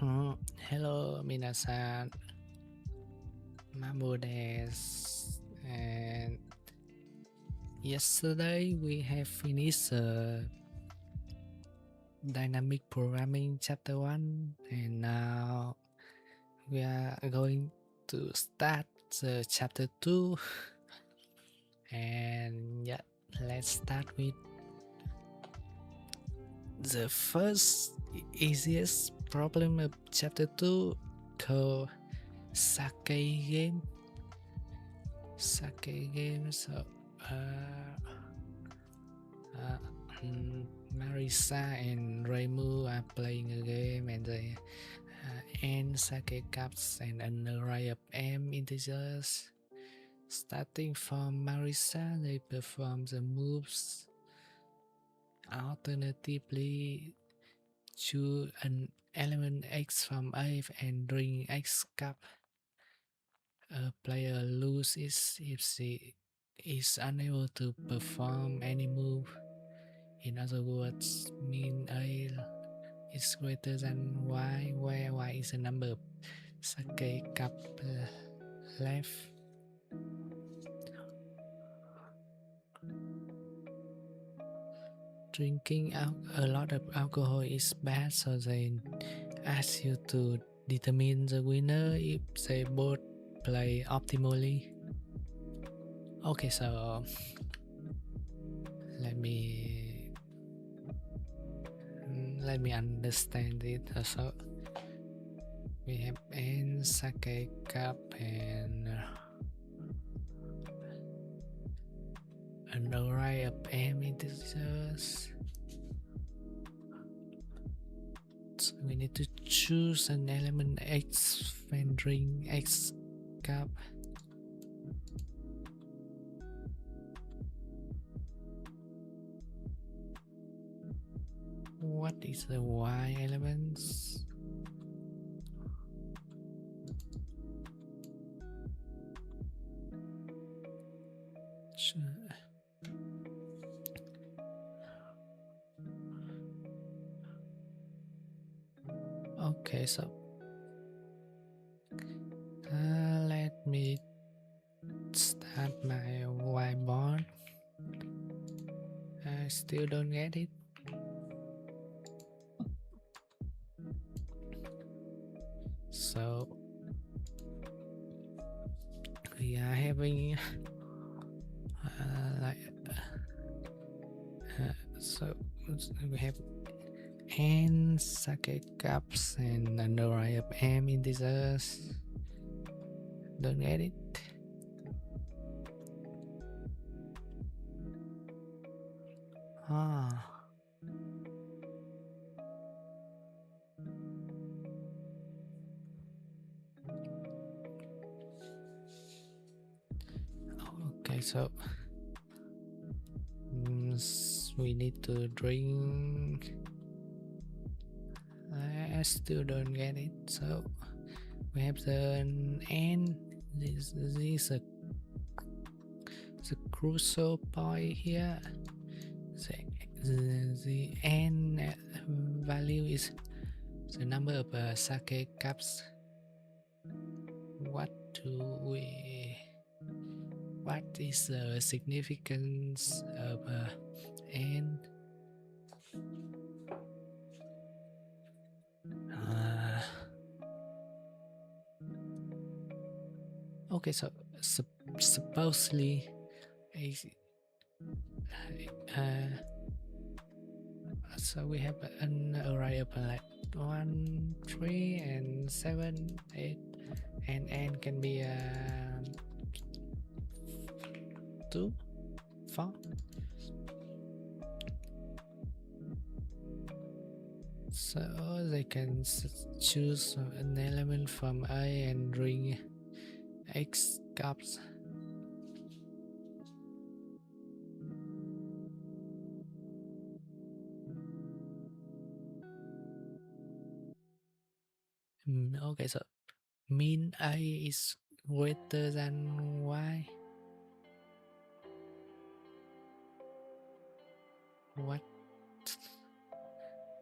Hello, minasan. Mabu desu. And yesterday we have finished dynamic programming chapter 1, and now we are going to start the chapter 2. And yeah, let's start with the first easiest problem of chapter 2 called sake game. So uh, uh, Marisa and Reimu are playing a game, and they end sake cups and an array of M integers. Starting from Marisa, they perform the moves. Alternatively, choose an element X from A and drink X cup. A player loses if she is unable to perform any move. In other words, mean A is greater than Y, where Y is the number of sake cup left. Drinking a lot of alcohol is bad, so they ask you to determine the winner if they both play optimally. Okay, so let me understand it. So we have N sake cup and an array of M integers. So we need to choose an element X when drink X cup. What is the Y elements? Okay, so let me start my whiteboard. I still don't get it. So we are having so we have N sake cups and an array of M integers. Don't get it. Okay, so we need to drink. I still don't get it. So we have the N. This is the crucial point here. The N value is the number of sake cups. What is the significance of N? Okay, so supposedly so we have an array of like 1, 3, and 7, 8, and N can be 2, 4. So they can choose an element from A and drink X cups. Okay, so mean A is greater than Y. What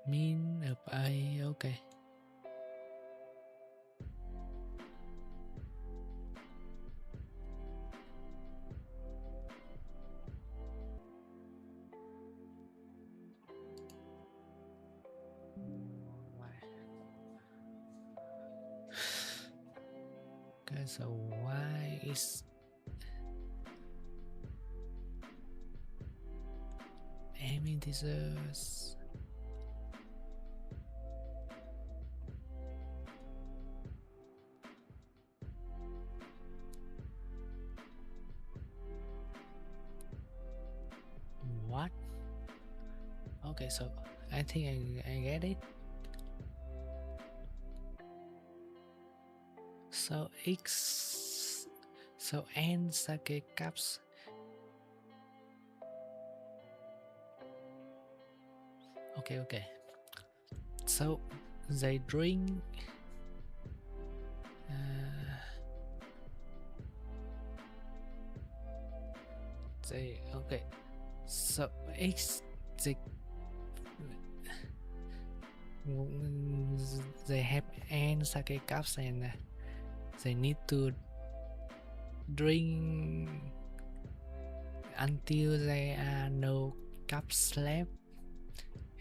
mean of A? Okay. Okay, so y is m integers. What? Okay, so I think I get it. So n sake cups. Okay. So they drink okay. So they have n sake cups and they need to drink until there are no cups left,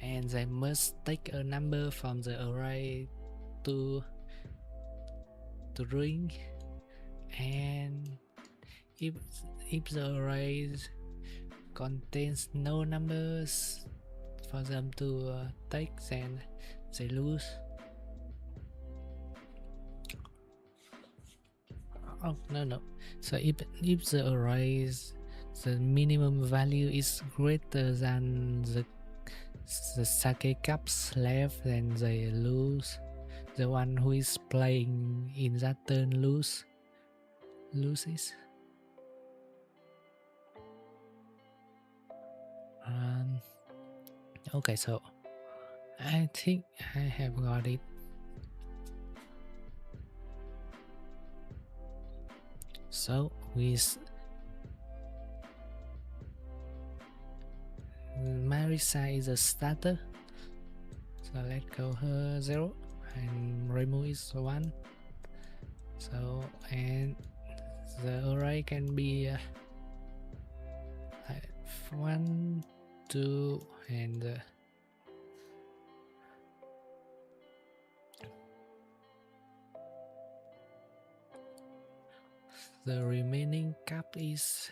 and they must take a number from the array to drink. And if the array contains no numbers for them to take, then they lose. Oh no. So if the array's the minimum value is greater than the sake cups left, then they lose. The one who is playing in that turn loses. Okay, so I think I have got it. So with Marisa is a starter, so let's go her 0 and Remu is 1. So and the array can be 1, 2, and the remaining cup is.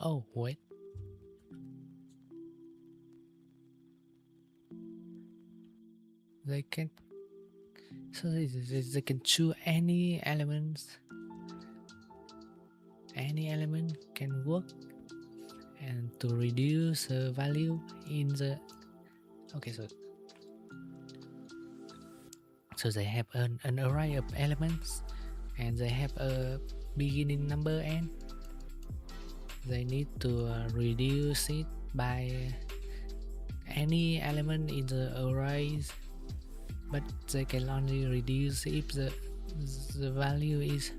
Oh wait. They can. So they can choose any elements. Any element can work, and to reduce the value in the. Okay, so they have an array of elements, and they have a beginning number n. They need to reduce it by any element in the arrays, but they can only reduce if the value is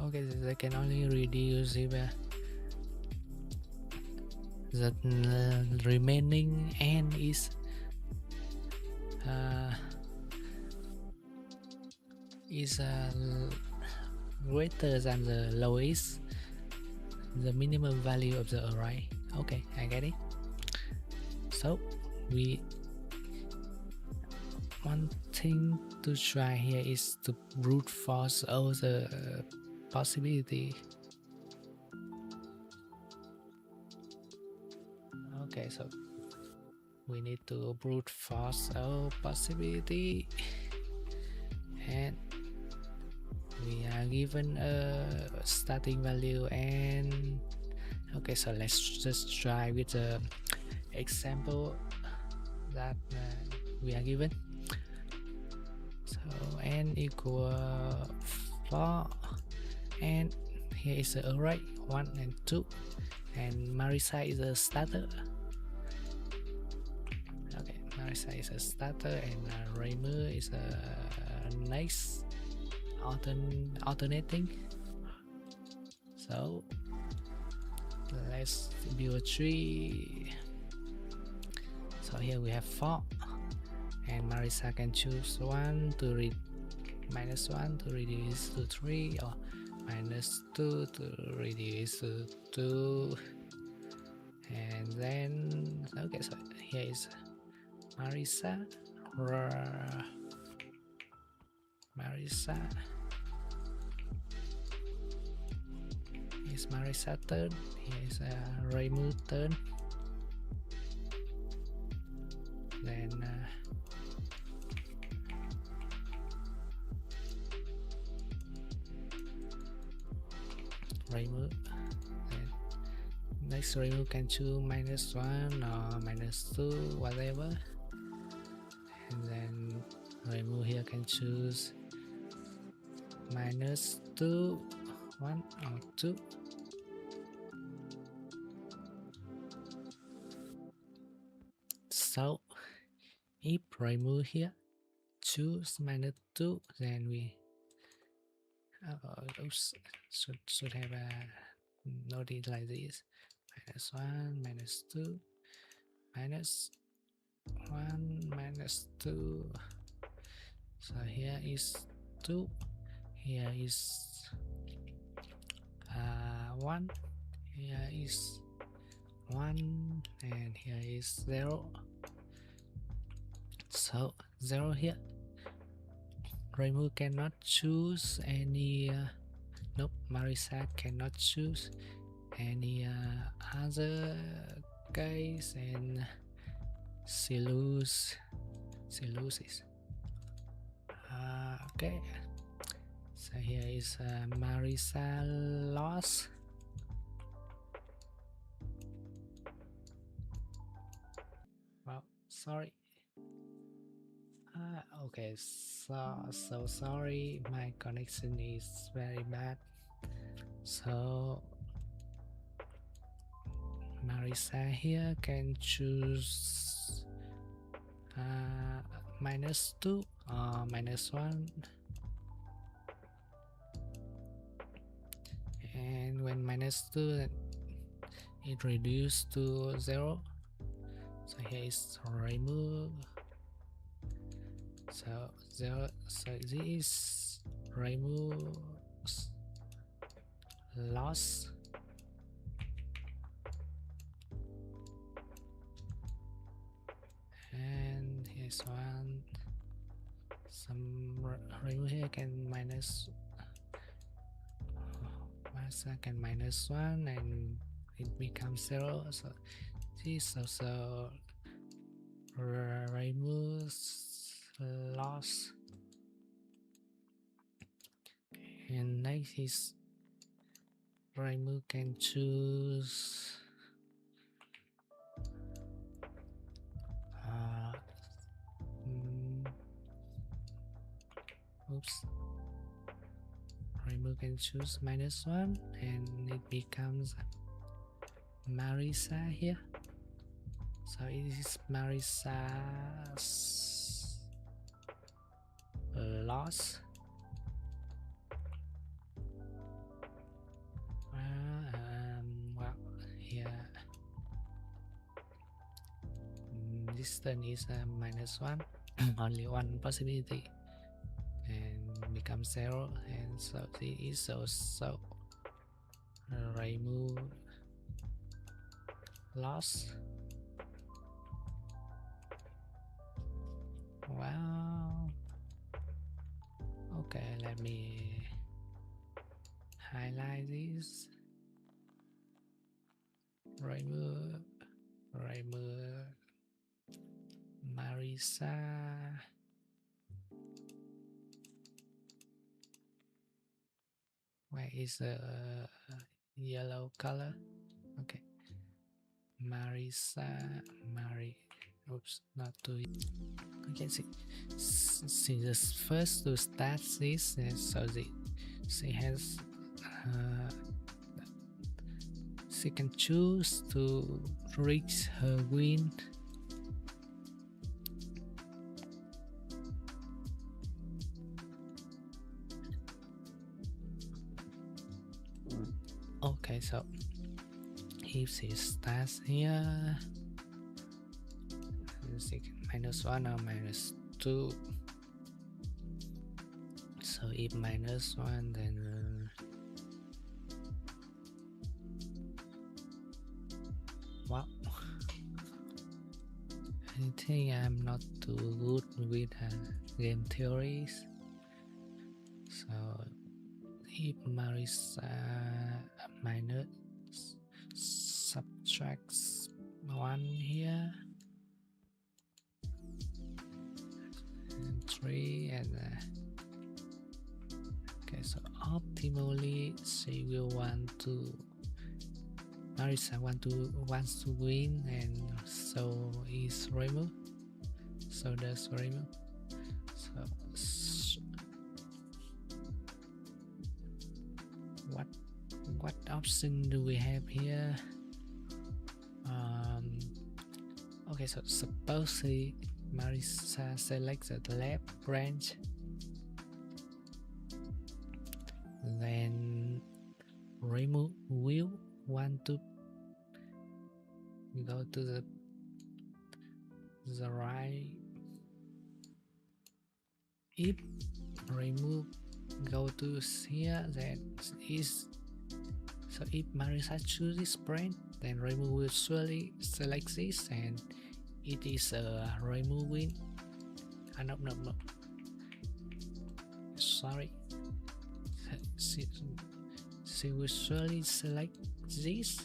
okay. They can only reduce if the remaining n is greater than the lowest, the minimum value of the array. Okay, I get it. So we one thing to try here is to brute force all the possibility. Okay, so we need to brute force all possibility, and we are given a starting value. And okay, so let's just try with the example that we are given. So n equal 4, and here is the array 1 and 2, and Marisa is a starter. Okay, Marisa is a starter, and Remu is a next alternating. So let's build a tree. So here we have 4, and Marisa can choose 1 to read -1 to reduce to 3, or -2 to reduce to 2. And then okay, so here is Marisa. Marisa is Marisa turn. Here is Raimu turn. Then Raimu. Then next Raimu can choose -1 or -2, whatever. And then Raimu here can choose -2, 1 or 2. So if Raimu here choose -2, then we oops, should have a noted like this: -1, -2, -1, -2. So here is 2, here is 1, here is 1, and here is 0. So 0 here. Raimu cannot choose any nope, Marisa cannot choose any other case, and she loses. Okay, so here is Marisa lost. Well, sorry. Okay, so sorry, my connection is very bad. So Marisa here can choose -2 or -1, and when -2 it reduced to 0. So here is Raimu. So 0. So this is Raimu's loss. And here's 1. Some Raimu here can Marisa can -1, and it becomes 0. So this is also Raimu's loss. And next is Raimu can choose oops, Raimu can choose -1, and it becomes Marisa here. So it is Marisa's loss. Well, here this turn is -1, only one possibility, and becomes 0, and so it is so Raimu lost. Wow. Okay, let me highlight this. Raimu, Marisa. Where is the yellow color? Okay. Marisa, oops, not too. Okay, see the first to start this, so she has she can choose to reach her win. Okay, so if she starts here, she can -1 or -2. So if -1, then wow, I think I'm not too good with game theories. So if Marisa minus subtracts 1 here and 3 and okay, so optimally she will Marisa wants to win, and so is Remu. So does Remu. So what option do we have here? Okay, so suppose Marisa selects the left branch, then Remu will want to go to the right. If Remu go to here, that is, so if Marisa chooses this branch, then Remu will surely select this, and it is a Remu win. No, sorry, she will surely select this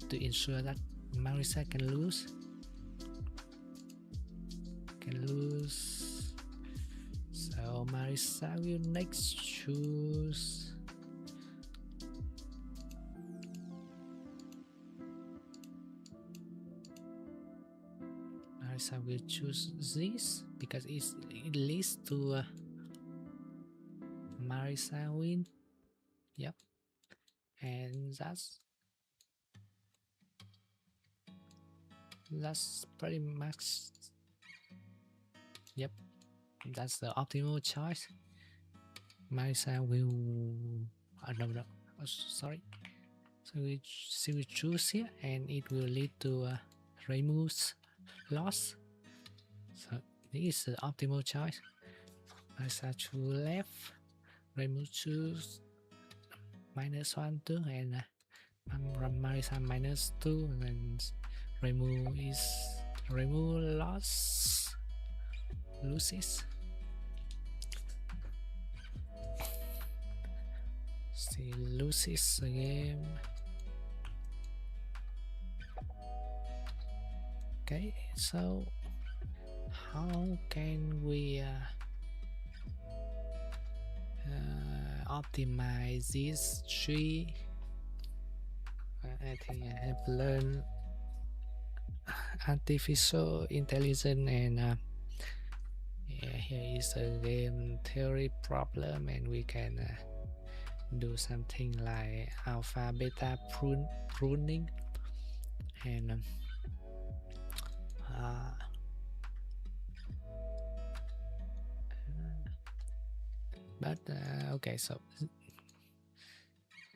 to ensure that Marisa can lose. So Marisa will next choose this because it leads to Marisa win. Yep, and that's pretty much. Yep, that's the optimal choice. Marisa will no, sorry. So she will choose here, and it will lead to Remu's loss. So this is the optimal choice. Marisa choose left, Remu choose -1, 2, and Marisa -2, and Remu loses. She loses the game. Okay, so how can we optimize this tree? I think I have learned artificial intelligence, and yeah, here is a game theory problem, and we can do something like alpha beta pruning, and but okay, so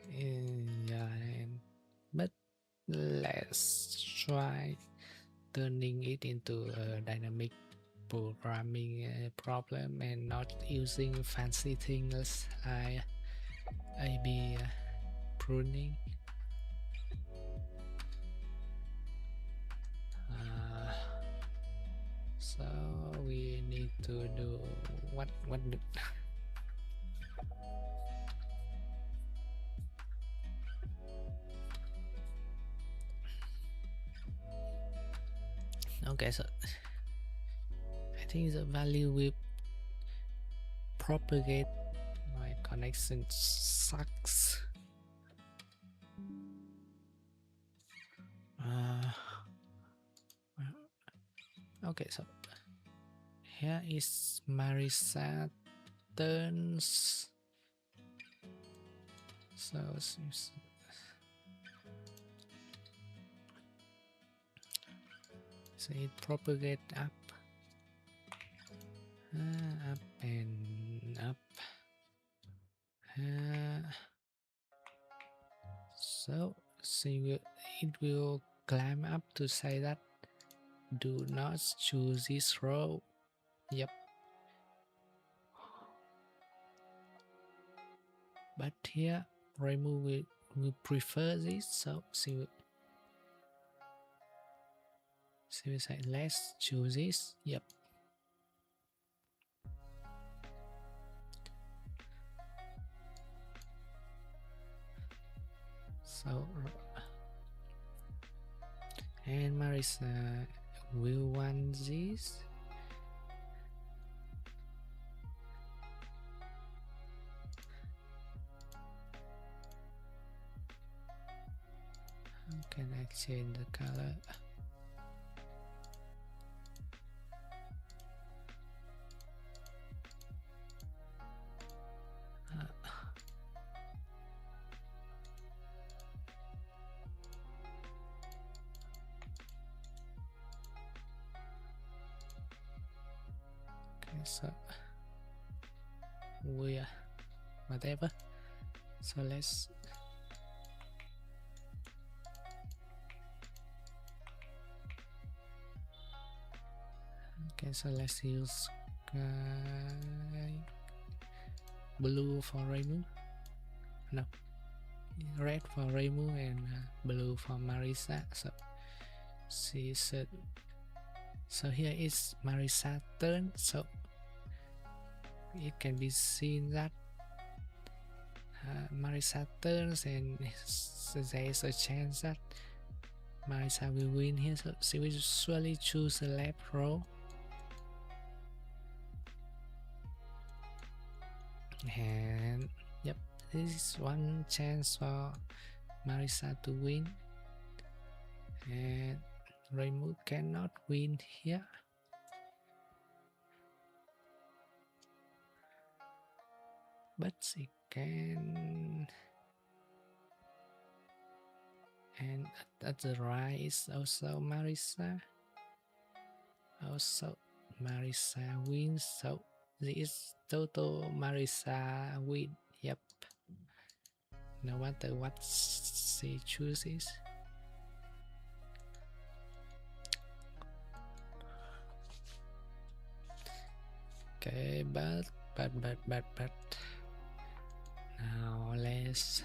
yeah, but let's try turning it into a dynamic programming problem and not using fancy things like A/B pruning. So we need to do what okay, so I think the value will propagate. My connection sucks. Okay, so here is Marisa turns. So it propagate up, up and up. So it will climb up to say that do not choose this row. Yep. But here Remu will prefer this, so she So we say let's choose this. Yep. So and Marisa will want this. How can I change the color? Okay, so we whatever. So let's okay, so let's use blue for Reimu. No, red for Reimu and blue for Marisa. So she said. So here is Marisa's turn. So it can be seen that Marisa turns and there is a chance that Marisa will win here. So she will surely choose the left row. And yep, this is one chance for Marisa to win. And Reimu cannot win here. But she can. And at the right is also Marisa. Also Marisa wins. So this is total Marisa win. Yep. No matter what she chooses. Okay, but now let's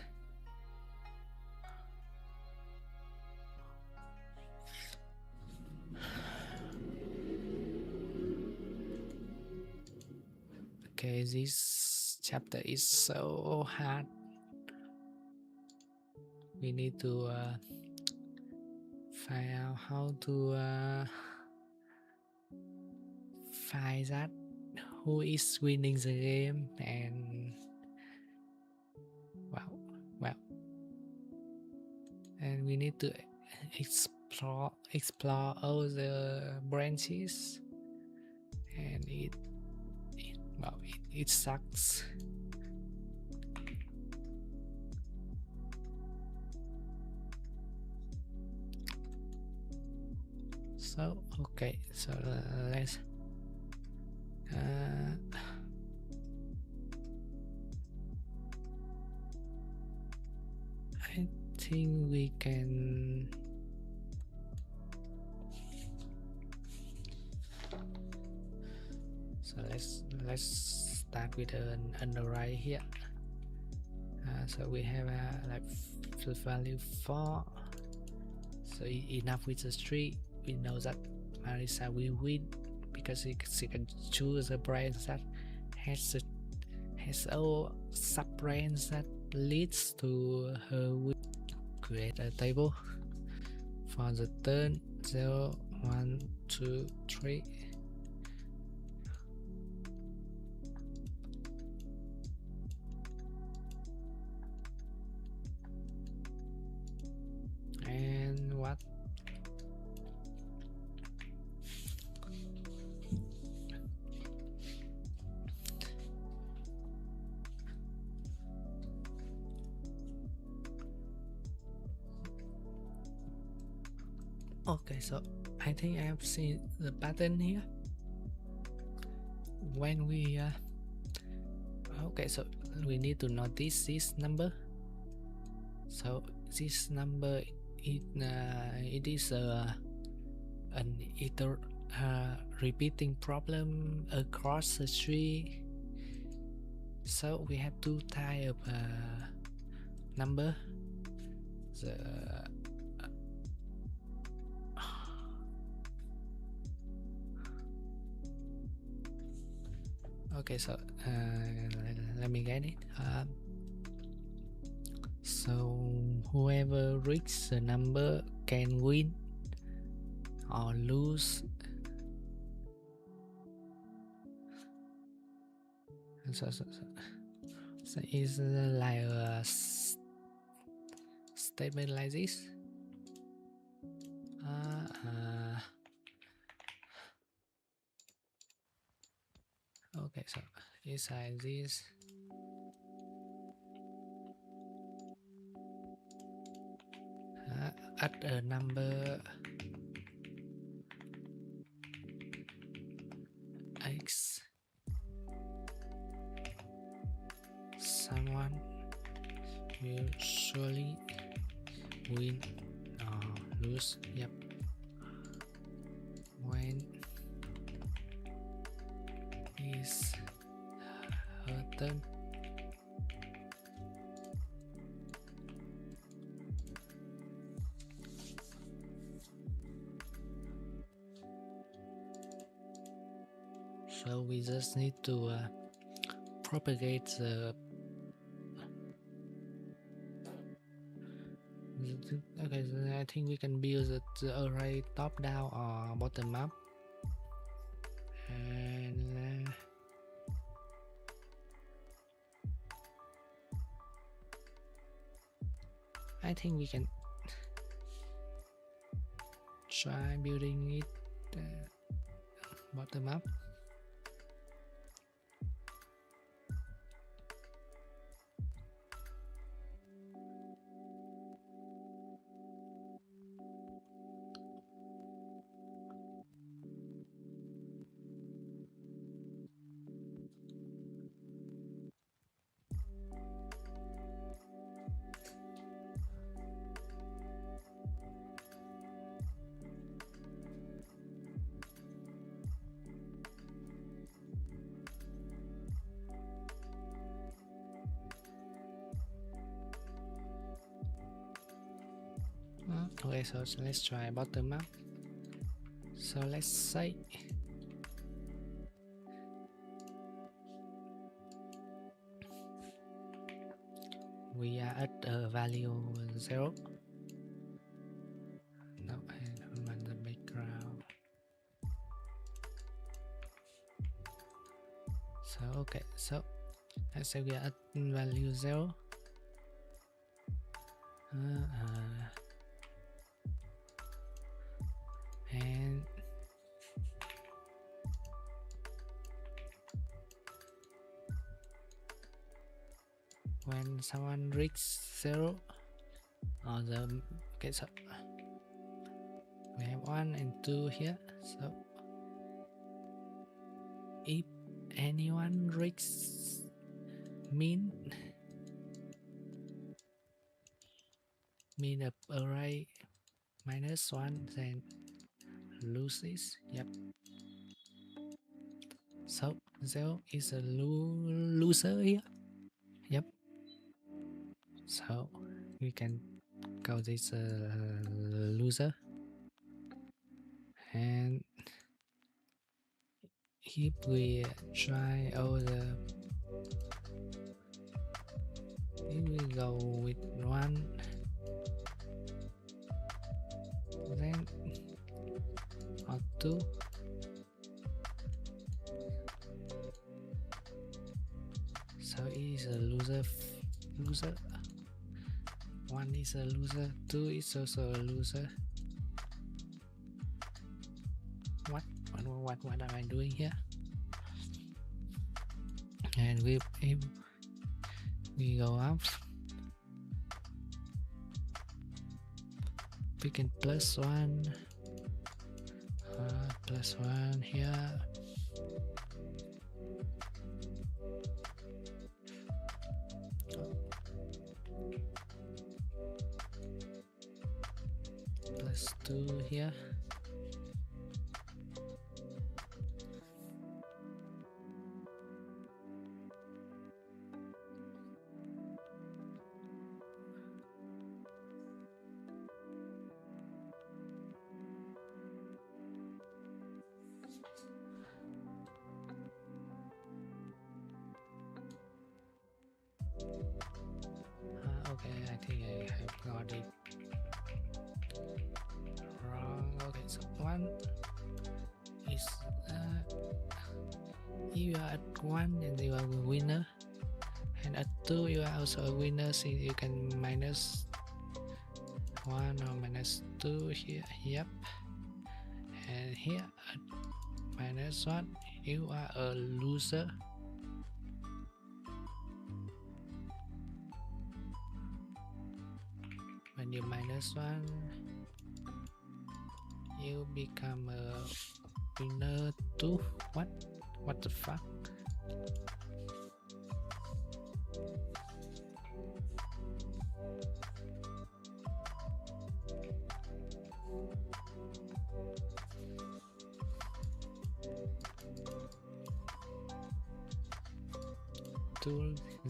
okay, this chapter is so hard. We need to find out how to find that who is winning the game. And wow, and we need to explore all the branches, and it sucks. So okay, so let's I think we can so let's start with an array here. So we have like value 4. So enough with the 3. We know that Marisa will win because she can choose a branch that has all sub branch that leads to her win. Create a table for the turn 0, 1, 2, 3. And what? Okay, so I think I have seen the pattern here. When we okay, so we need to notice this number. So this number it is an repeating problem across the tree. So we have two types of number. Okay, so let me get it. So whoever reaches the number can win or lose. So it's like a statement like this. Okay, so inside this, add a number x. Someone will surely win or lose. Yep. When is her turn? So we just need to propagate the. Okay, so I think we can build the array top down or bottom up. And I think we can try building it bottom up. Okay, so let's try bottom up. So let's say we are at a value 0. No, I don't want the background. So okay, so let's say we are at value 0. And when someone reaches 0 on the okay, so we have 1 and 2 here. So if anyone reaches mean of array -1, then loses. Yep. So 0 is a loser here. Yep. So we can call this a loser. And if we try all the, if we go with 1, then or 2, so it is a loser. 1 is a loser, 2 is also a loser. What am I doing here? And if we go up, we can +1 here. +2 here. so one is if you are at one, then you are a winner, and at two you are also a winner, since you can minus one or minus two here. Yep. And here at minus one you are a loser. When you minus one, you become a winner too. What the fuck?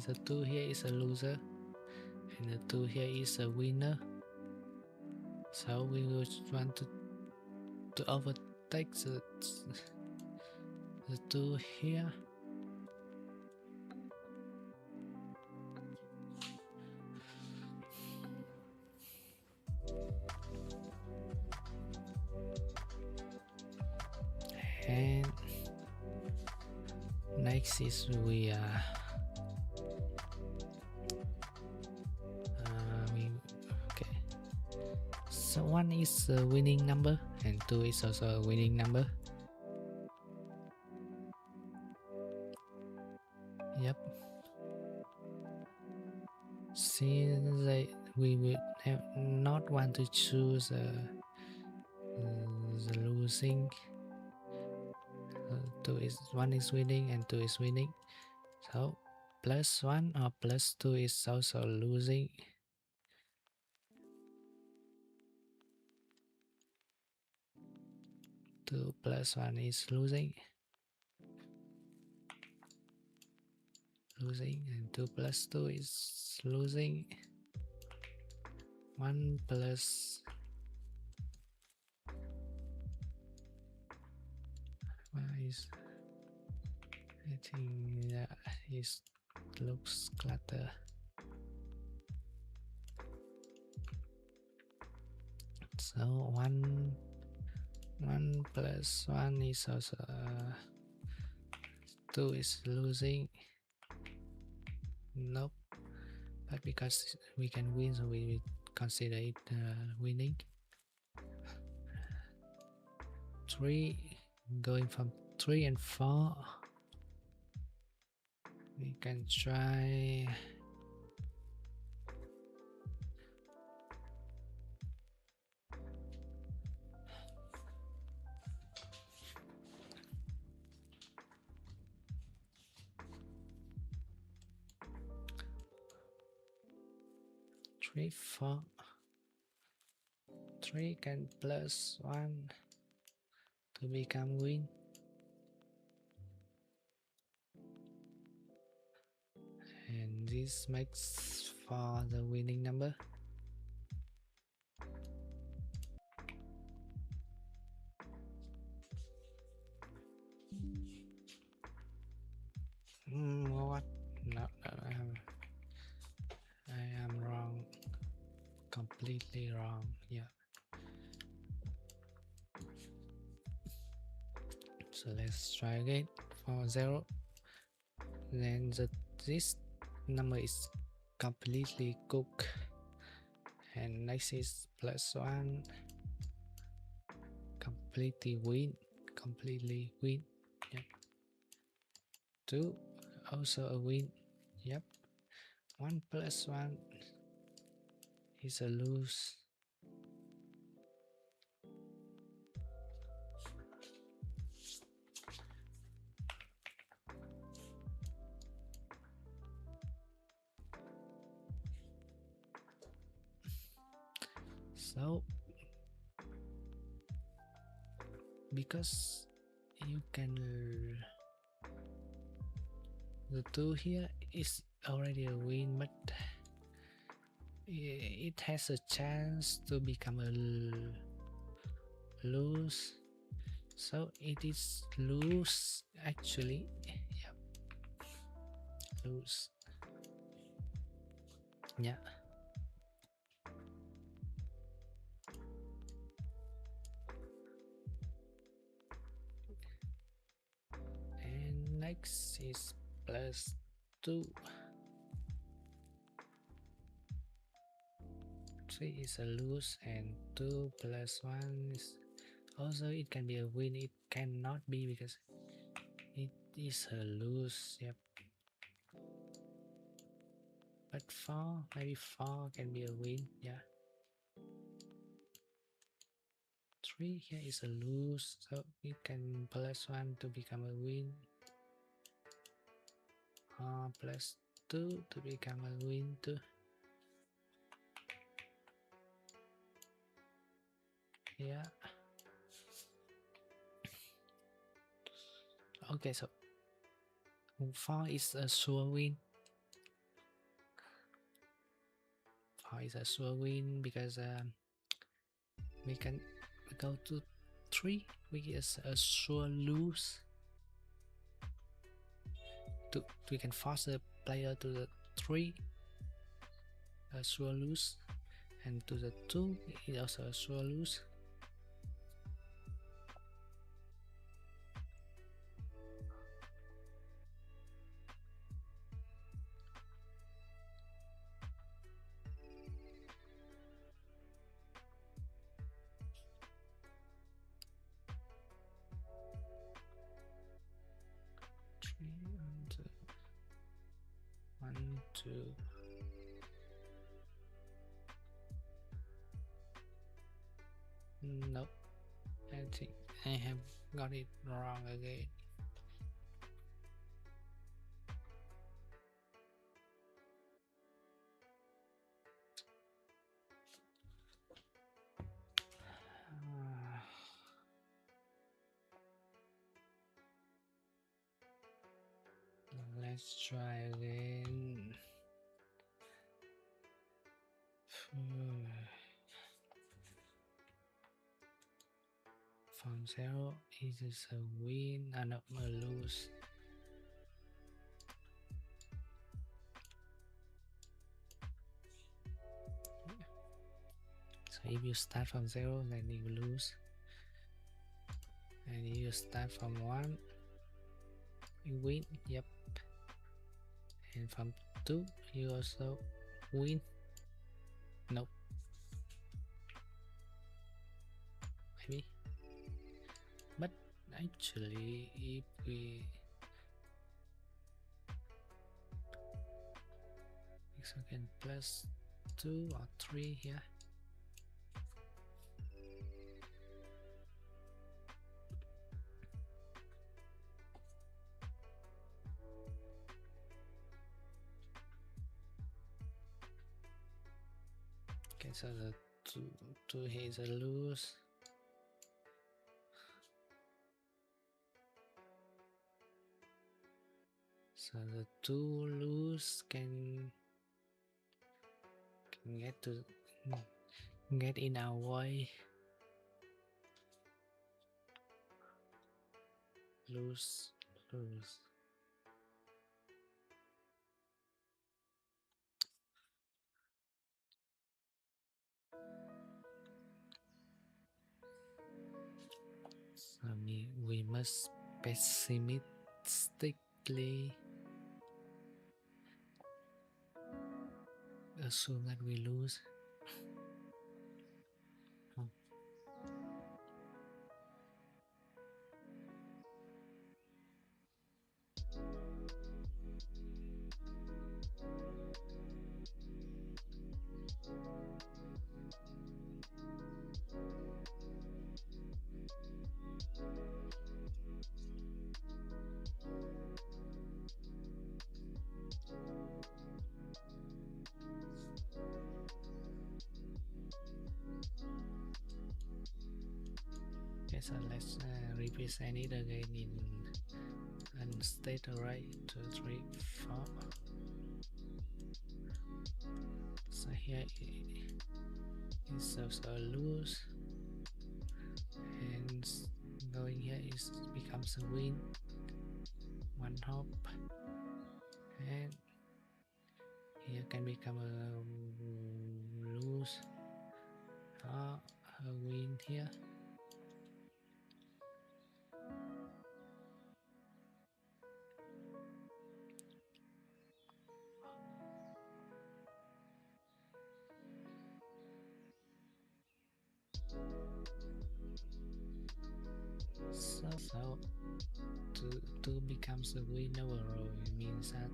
The two here is a loser, and the two here is a winner. So we will want to overtake the two here. And next is we okay. So one is a winning number and two is also a winning number. Yep. Since we would have not want to choose the losing. One is winning and two is winning. So plus one or plus two is also losing. Two plus one is losing. And 2 plus 2 is losing. 1 plus is, I think that is looks clutter. So 1 plus 1 is also 2 is losing. Nope, but because we can win, so we will consider it winning. 3 going from 3 and 4. We can try three, 4. 3 can plus 1 to become win. And this makes for the winning number. What? No, I am wrong. Completely wrong. Yeah. So let's try again for 0. Then this number is completely cooked. And next is plus 1. Completely win. Yep. 2 also a win. Yep. 1 plus 1 is a lose. So because you can, the 2 here is already a win, but it has a chance to become a lose. So it is lose actually. Yep. Lose. Yeah. x is plus 2. 3 is a lose, and 2 plus 1 is also, it can be a win. It cannot be because it is a lose. Yep. But 4, maybe 4 can be a win. Yeah. 3 here is a lose, so it can plus 1 to become a win. Plus 2 to become a win too. Yeah. Okay, so 4 is a sure win. 4 is a sure win because we can go to 3, which is a sure lose. We can force the player to the 3, a sure lose, and to the 2 is also a sure lose. One, two. Nope, I think I have got it wrong again. Let's try again. From 0, it is a win and not a lose. So if you start from 0, then you lose. And if you start from 1, you win. Yep. And from 2, you also win. Nope. Maybe. But actually, if we again plus 2 or 3 here. Okay, so the 2 here is a lose. So the 2 lose can get in our way. Lose. So we must pessimistically assume that we lose. Okay, so let's represent it again in state array 2, 3, 4. So here is also a lose, and going here becomes a win. 1 hop, and here can become a lose or a win here. So two becomes a winner row. It means that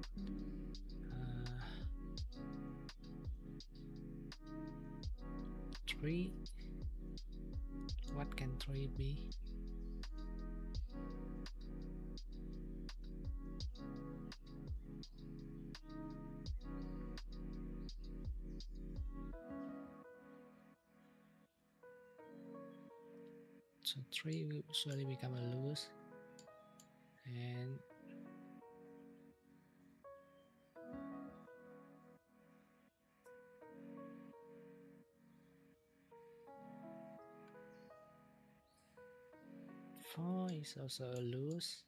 three. What can three be? So 3 will surely become a lose, and four is also a lose.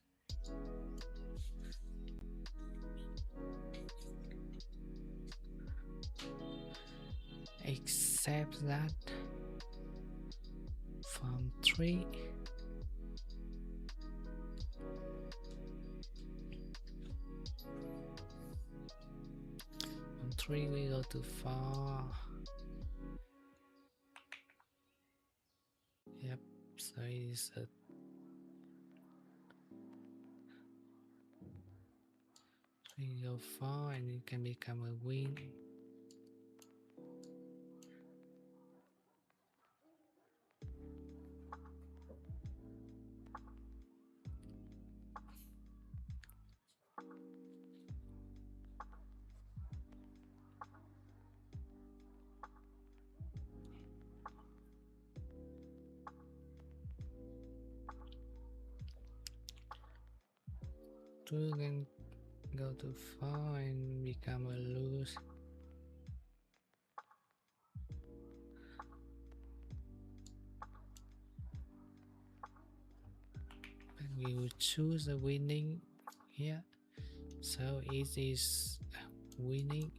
Except that from 3 we go to 4. Yep, so it's a 3 go 4 and it can become a win. Two can go to 4 and become a lose. And we will choose a winning here. So it is winning.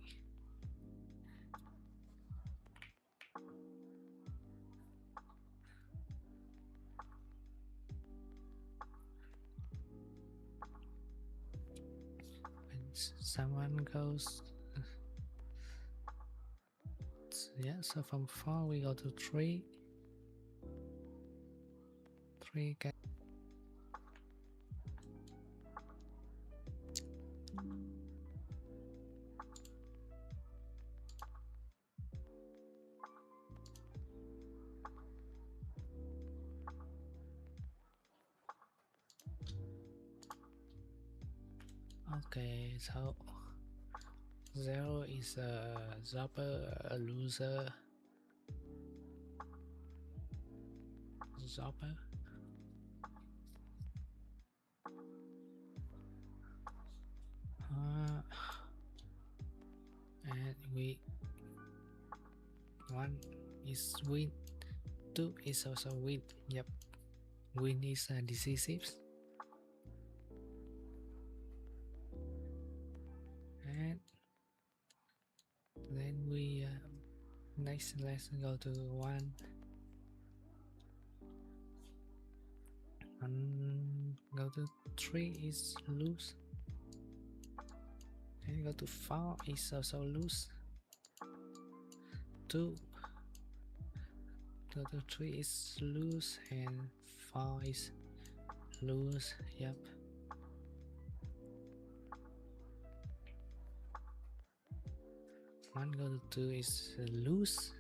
When someone goes, yeah, so from 4 we go to 3. 3 can okay, so 0 is a Zopper, a loser. Zopper. And we 1 is win, 2 is also win. Yep, win is decisive. And then we next let's go to 1 and go to 3 is lose, and go to 4 is also lose. 2 go to 3 is lose, and 4 is lose. Yep. One go to 2 is lose,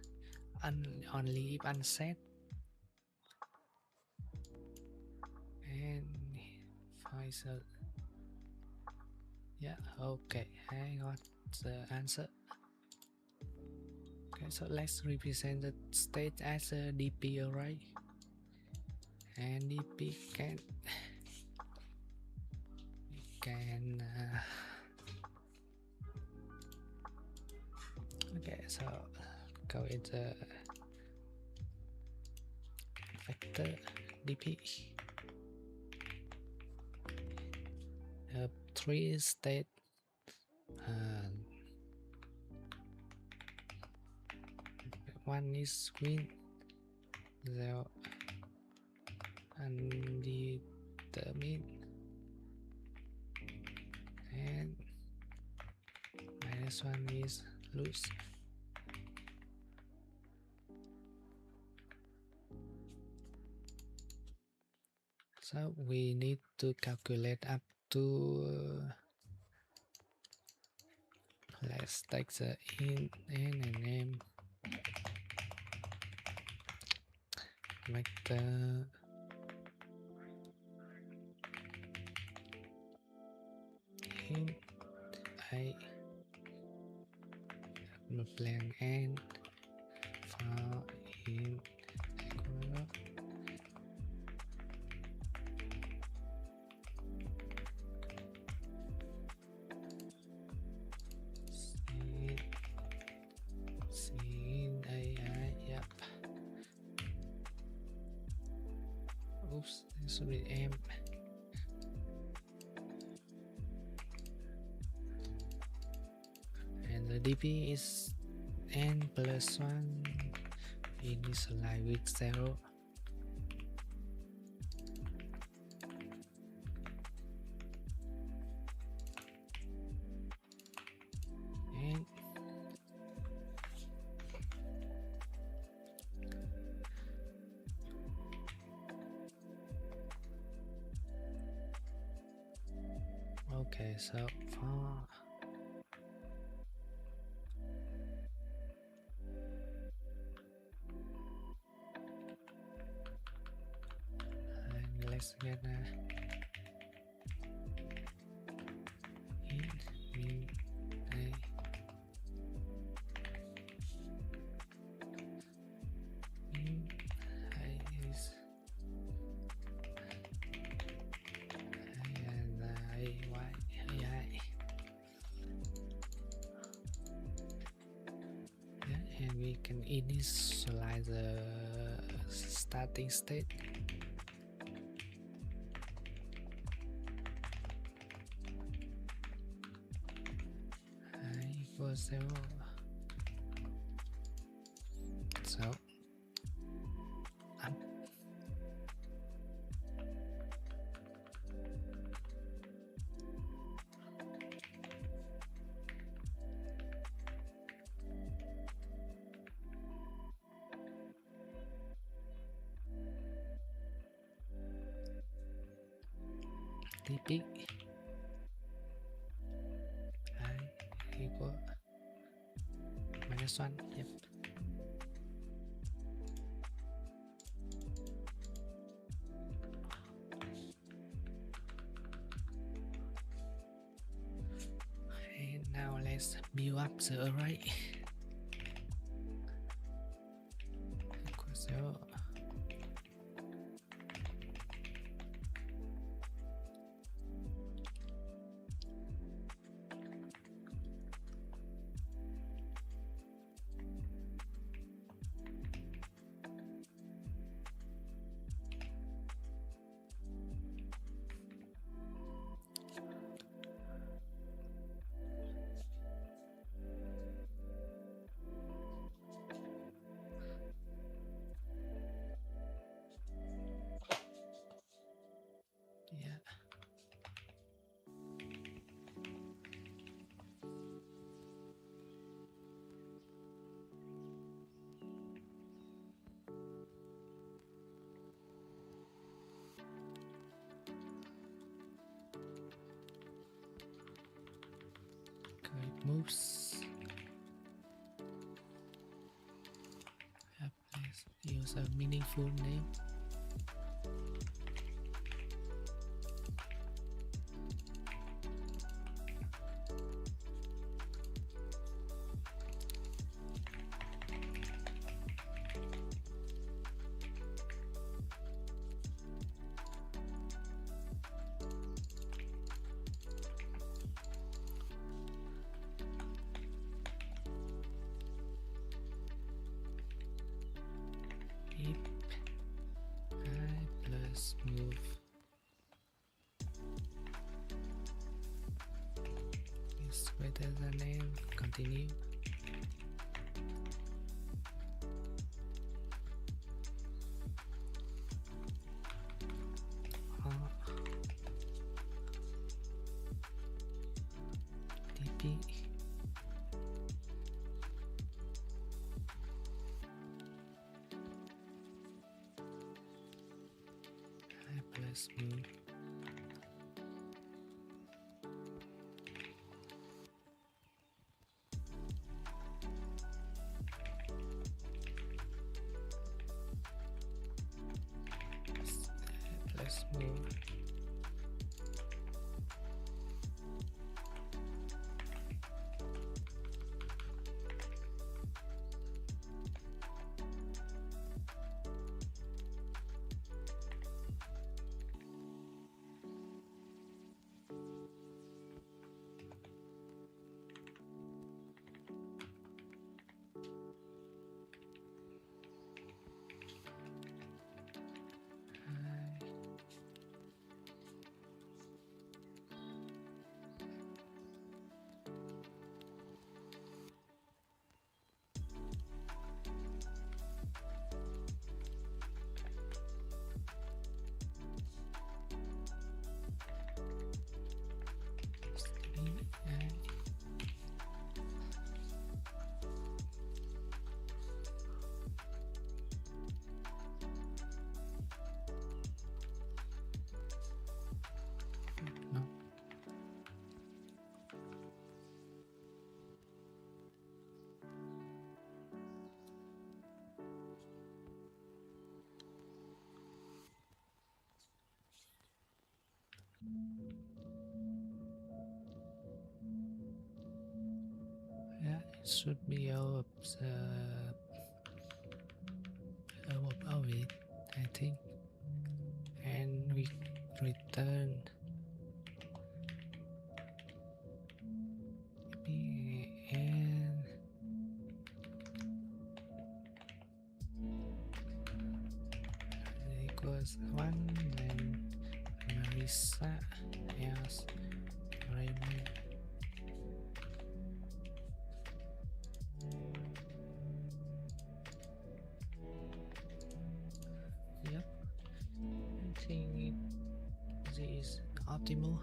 only if unset. And 5 is yeah, okay, I got the answer. Okay, so let's represent the state as a DP, alright? And DP can okay, so go into vector DP. 3 state one is win, 0 undetermined, and -1 is lose. So we need to calculate up to let's take the int n and m vector int a plan n for int equal yep. Oops, this should be m. And the dp is n plus 1, initialize with 0. And okay, so for and let's get a int min a min a is and y yeah, and we can initialize the starting state. I equals 0. So up dp I equal -1. Yep. And now let's build up the array. Equals 0. Yeah. It moves. Yep, let's use a meaningful name. If I plus move is greater than n, continue. dp I plus Let's move. Let's move. No. Yeah, it should be of it, I think. And we return. And equals 1, then Marisa, yes, Raymond. Yep, I think this is optimal.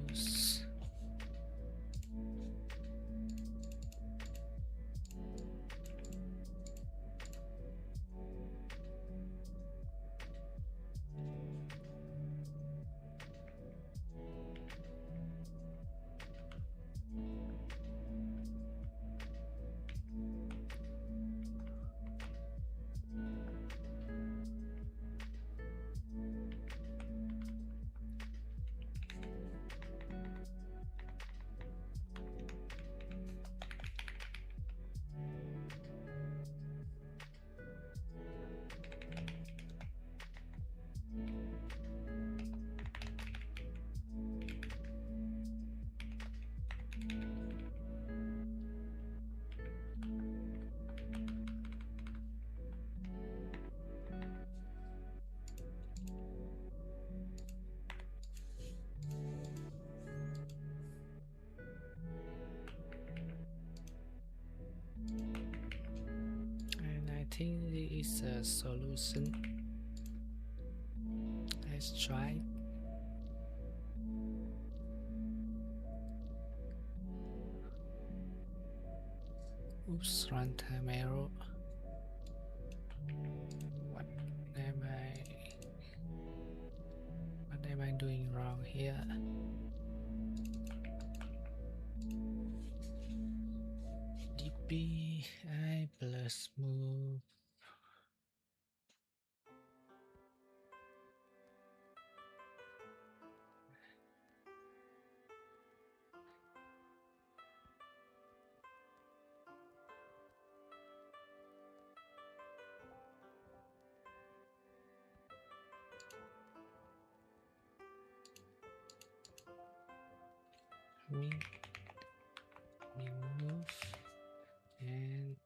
Use. And I think this is a solution. Let's try. Oops, runtime error. What am I doing wrong here? DPI plus move. Min move and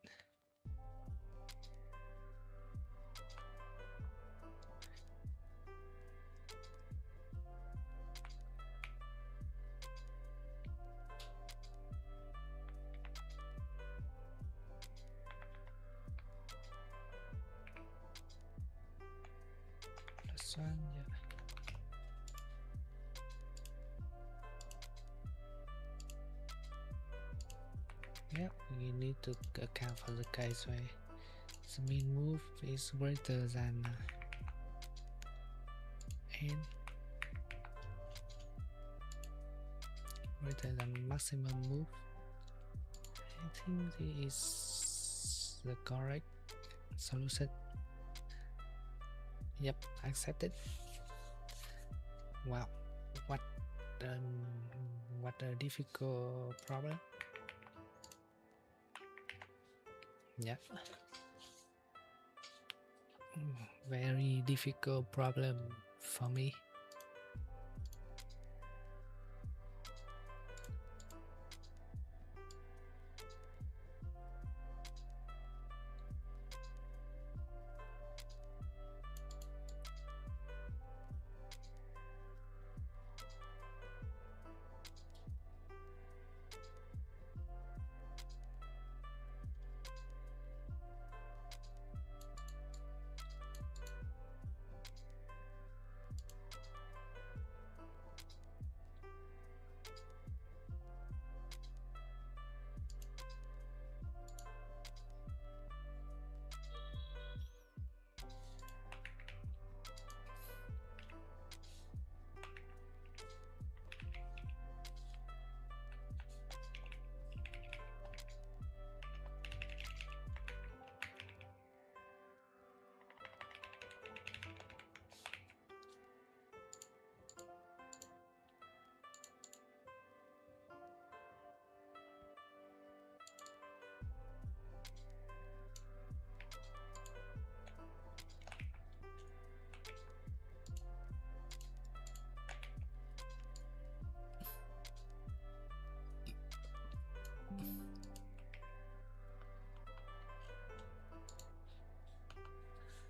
this one, yeah. Yep, we need to account for the case where the mean move is greater than n, greater than maximum move. I think this is the correct solution. Yep, accepted. Wow, what a difficult problem. Yeah, very difficult problem for me.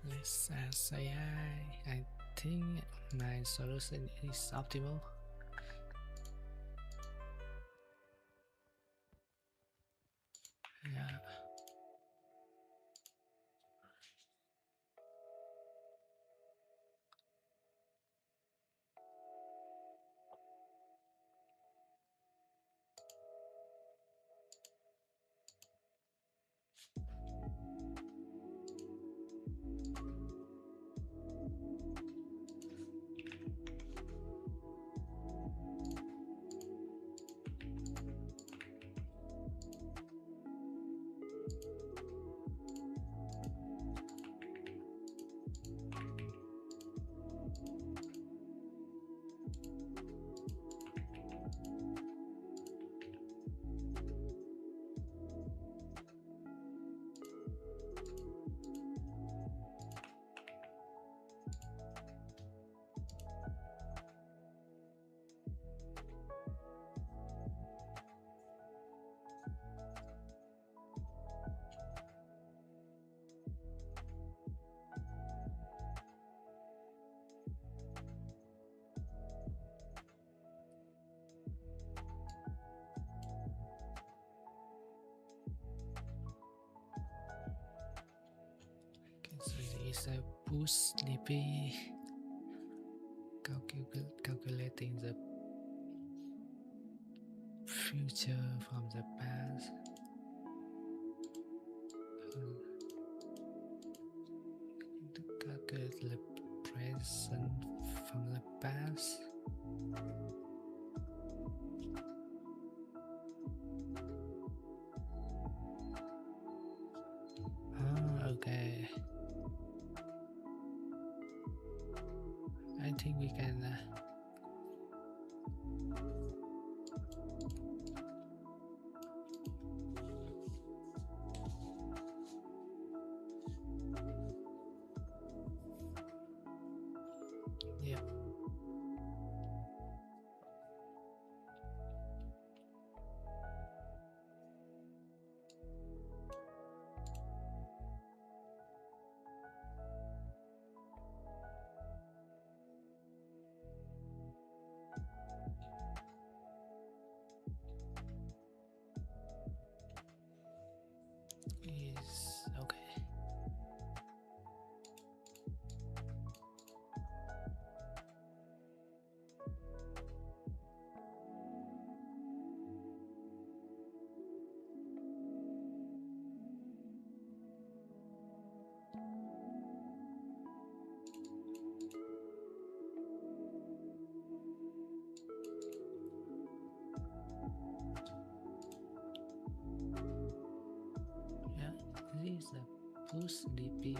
Let's say I think my solution is optimal. Yeah. So it's a push DP calculating the future from the past. To calculate the present from the past. Okay. I think we can yeah. Is okay. This is a push DP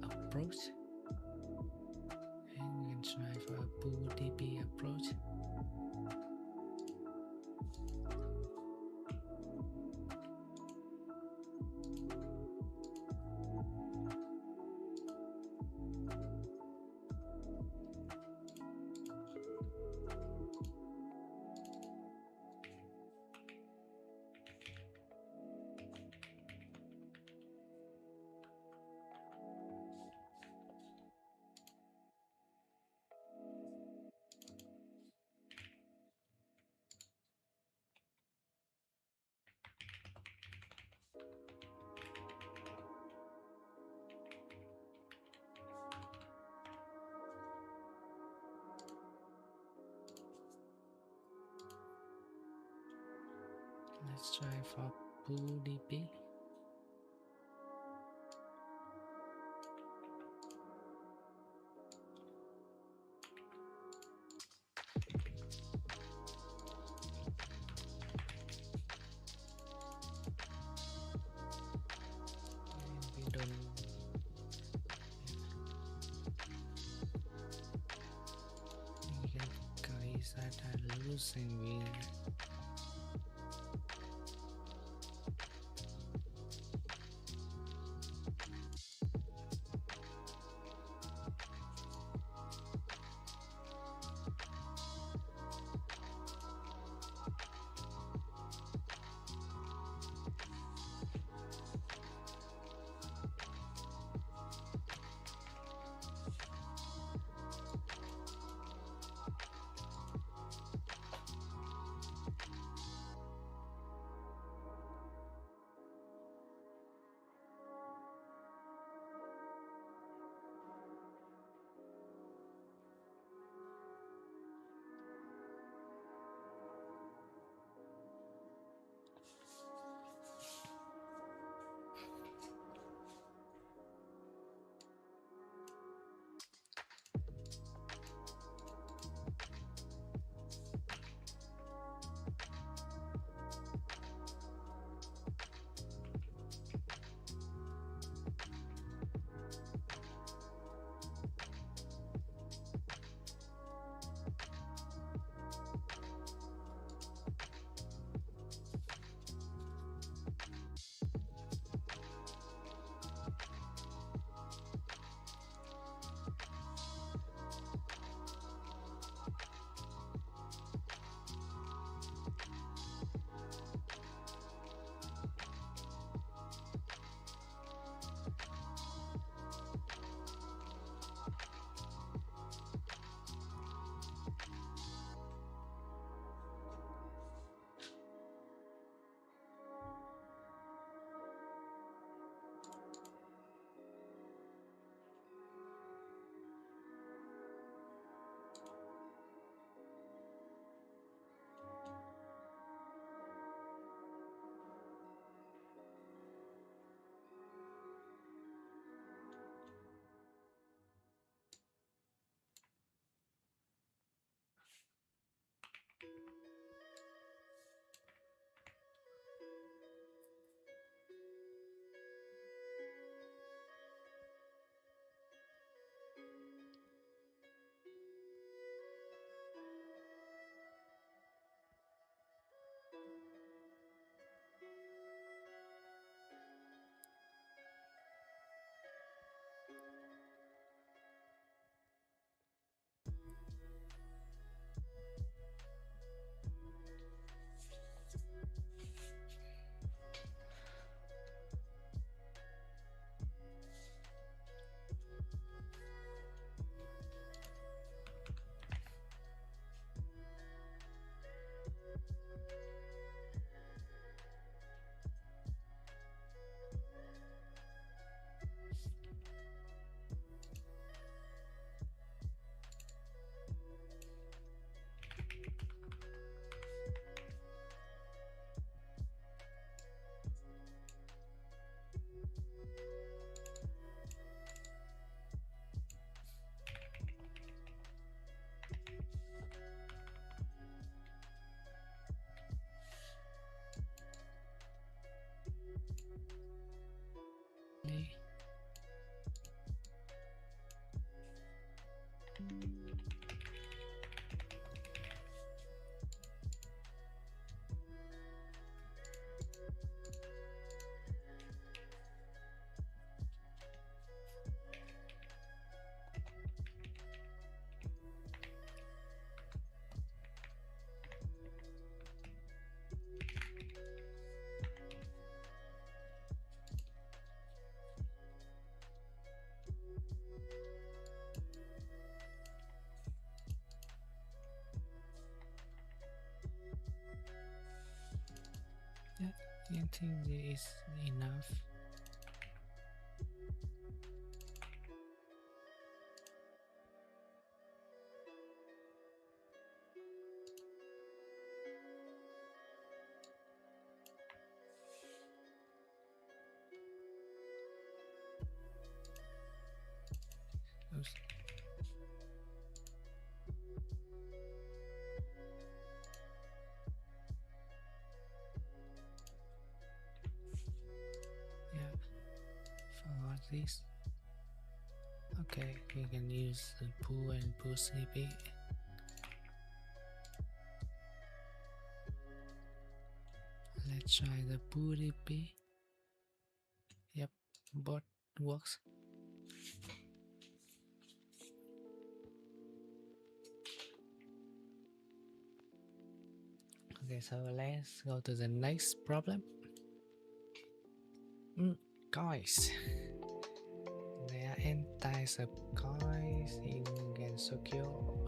approach, and we can try for a pull DP approach. Let's try for pull DP. And we don't. We can carry that and lose and win. Yeah, I think this is enough. Yeah, forgot this. Okay, we can use the pull and push CP. Let's try the pull DP. Yep, both works. Okay, so let's go to the next problem. Coins. There are n types of coins in Gensokyo.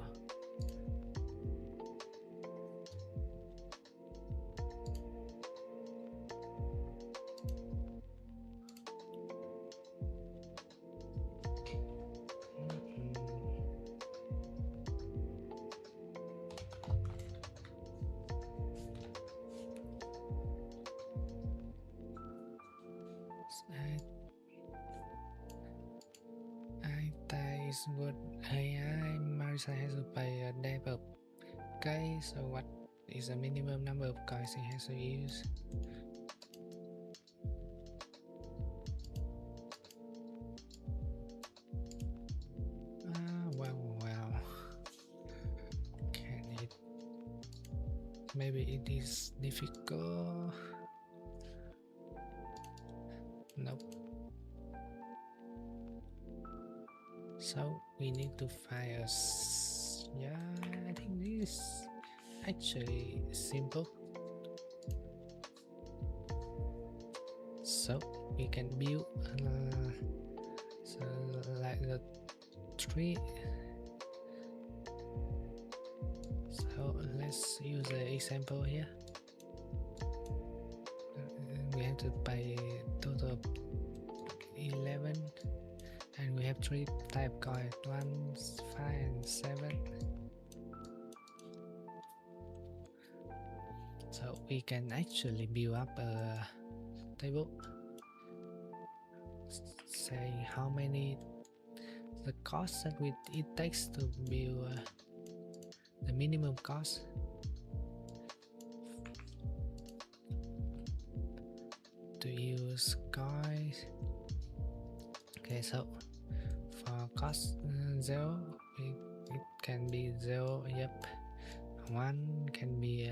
Is good AI. Marisa has to pay a debt of K, so what is the minimum number of coins he has to use? Well, can it? Maybe it is difficult. Nope. So we need to find a. Yeah, I think this is actually simple. So we can build so like the tree. So let's use the example here. We have to pay total of 11 and we have 3 type coin, 1, 5 and 7. So we can actually build up a table saying how many the cost that it takes to build the minimum cost to use coins. Okay, so for cost 0 it can be 0. Yep, 1 can be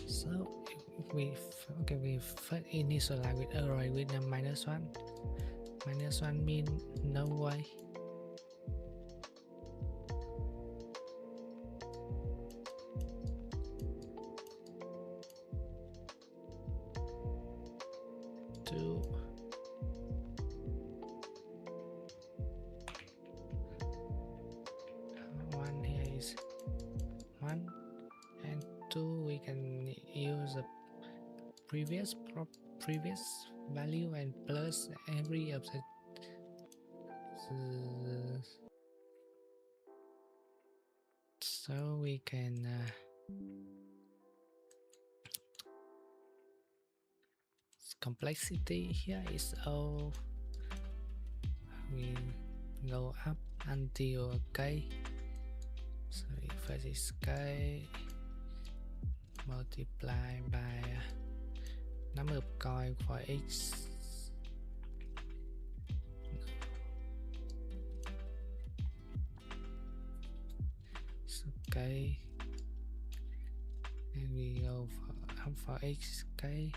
so we first initialize with array with a -1. -1 mean no way. One here is 1 and 2 we can use the previous value and plus every of the so we can complexity here is all we go up until k. So first is k multiply by number of coin for each. So k and we go for each k.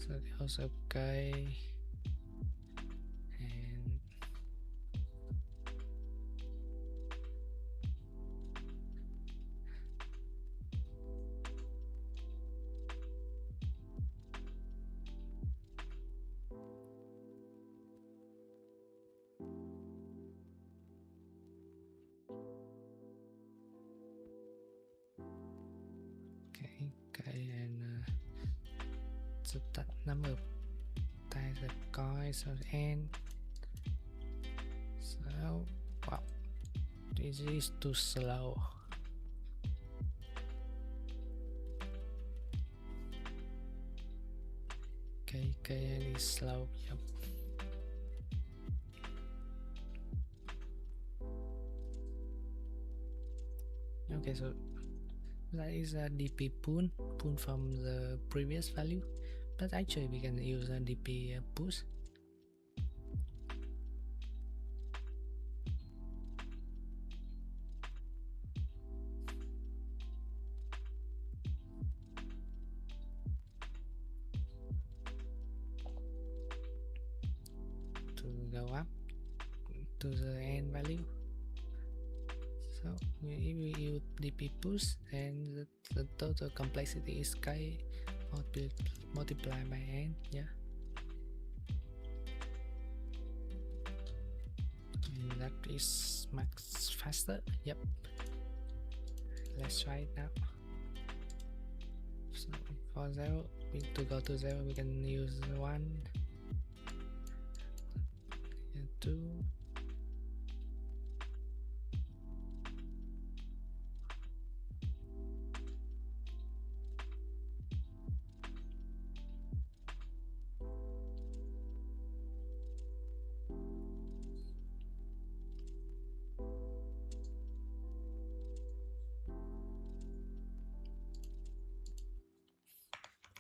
So also k and the number of times the coins of n. So wow, this is too slow. KKN is slow. Yep. Okay, so that is a DP pool from the previous value, but actually we can use a DP push. To go up to the end value. So if we use DP push, then the total complexity is k multiplied by n. Yeah, and that is much faster. Yep, let's try it now. So for 0, to go to 0 we can use 1, 2,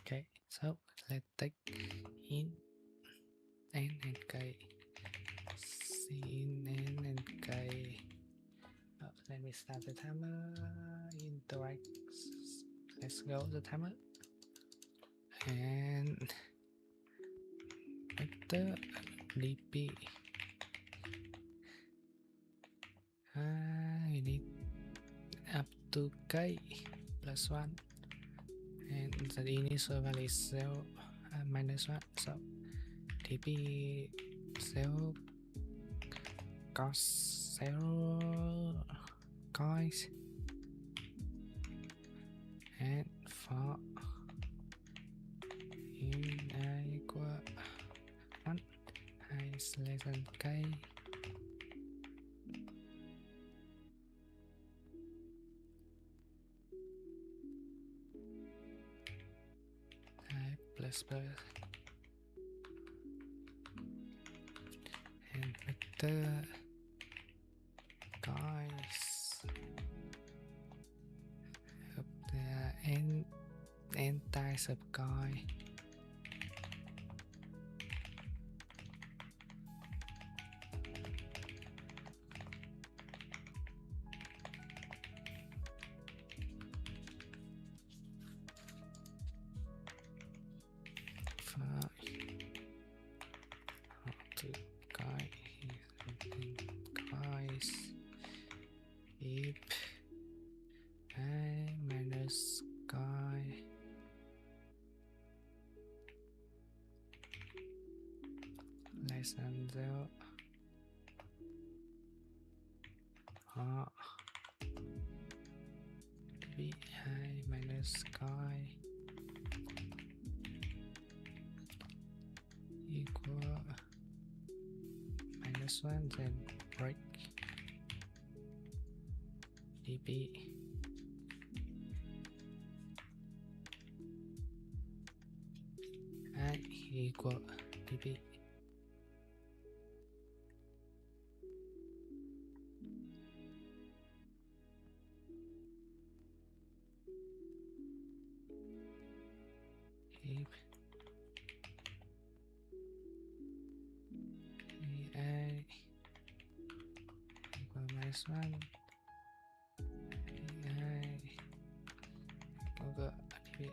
okay, so let's take in n and k, c in n and k. Let me start the timer. Interact. Let's go the timer. And vector dp. We need up to k plus 1, and the initial value is 0 minus 1. So dp 0 cos 0 coins, and for in I equal 1, I is less than k, I plus and vector guys of the n types of coin. To guy guys if I minus guy less than 0 or vi minus guy equal minus 1, then break dp I equal dp. If I equal minus 1, I equal dp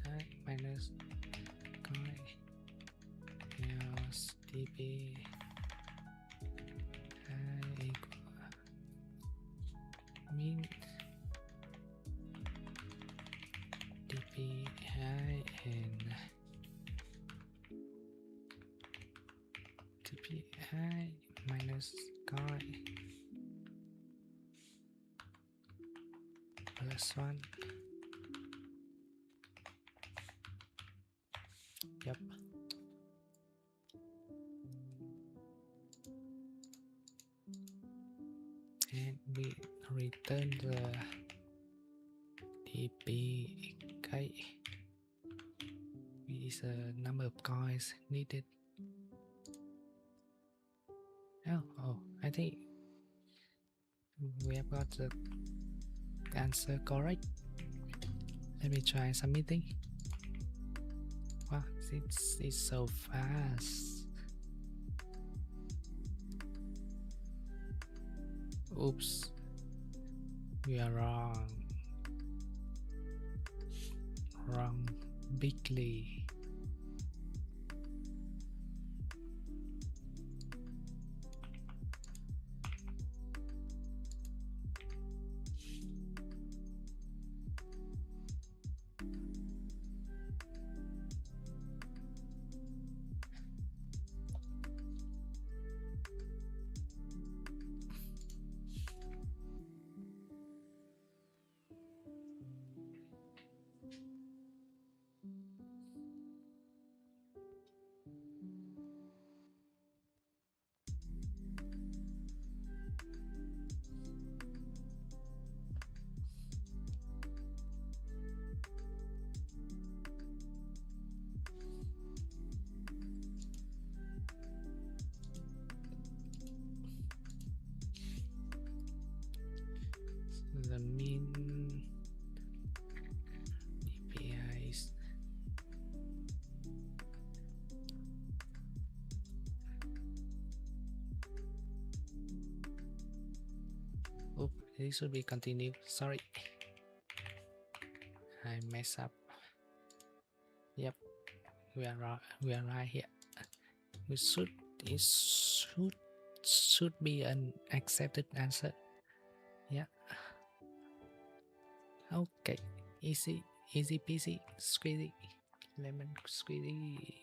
I minus coin equals dp I equal min dp I and dp I minus coin plus 1 and we return the DPK with the number of coins needed. Oh, I think we have got the answer correct. Let me try submitting. Wow, it's so fast. Oops, we are wrong bigly. The mean DPI is this should be continued. Sorry, I mess up. Yep, we are right here. It should be an accepted answer. Yeah. Okay, easy peasy squeezy lemon squeezy.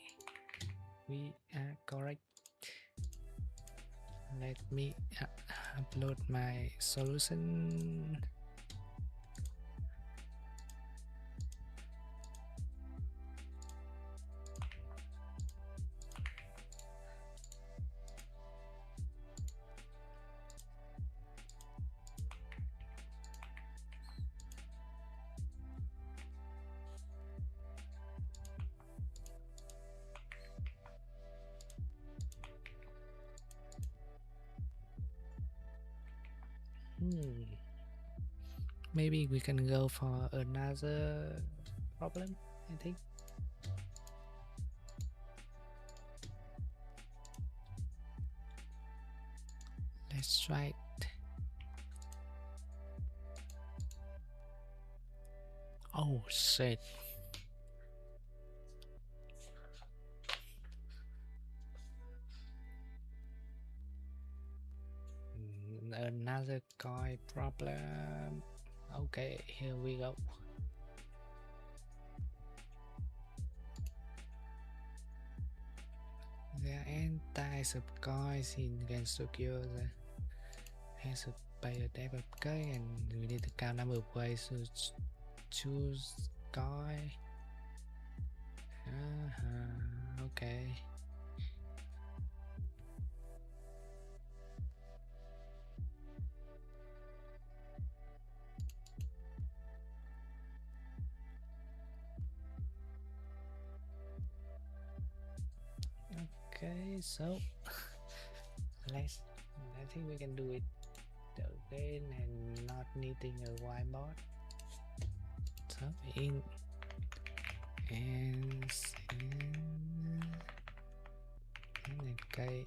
We are correct. Let me upload my solution. Maybe we can go for another problem, I think. Let's try it. Oh shit. Another coin problem. Okay, here we go. The entire subcoins in can secure the has to pay a type of coin, and we need to count number of ways to choose coin. Okay. Okay, so I think we can do it again and not needing a whiteboard. So in and okay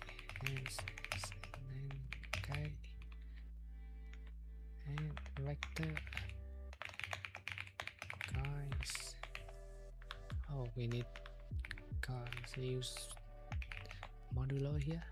and vector guys. Oh, we need guys use modulo here.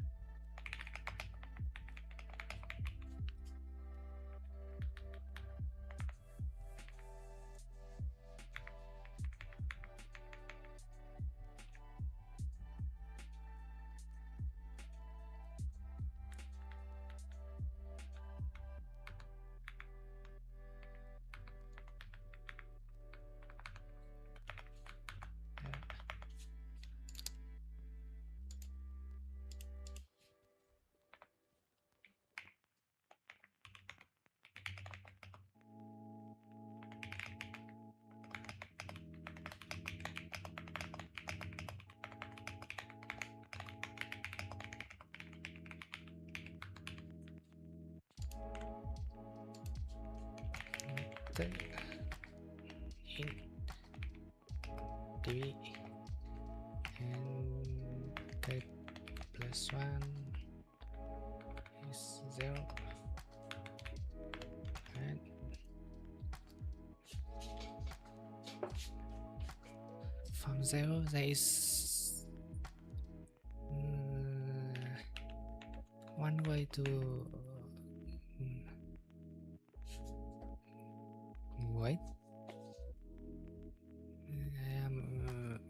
enter in DB and type +1 is 0 and from 0 there is one way to wait. I am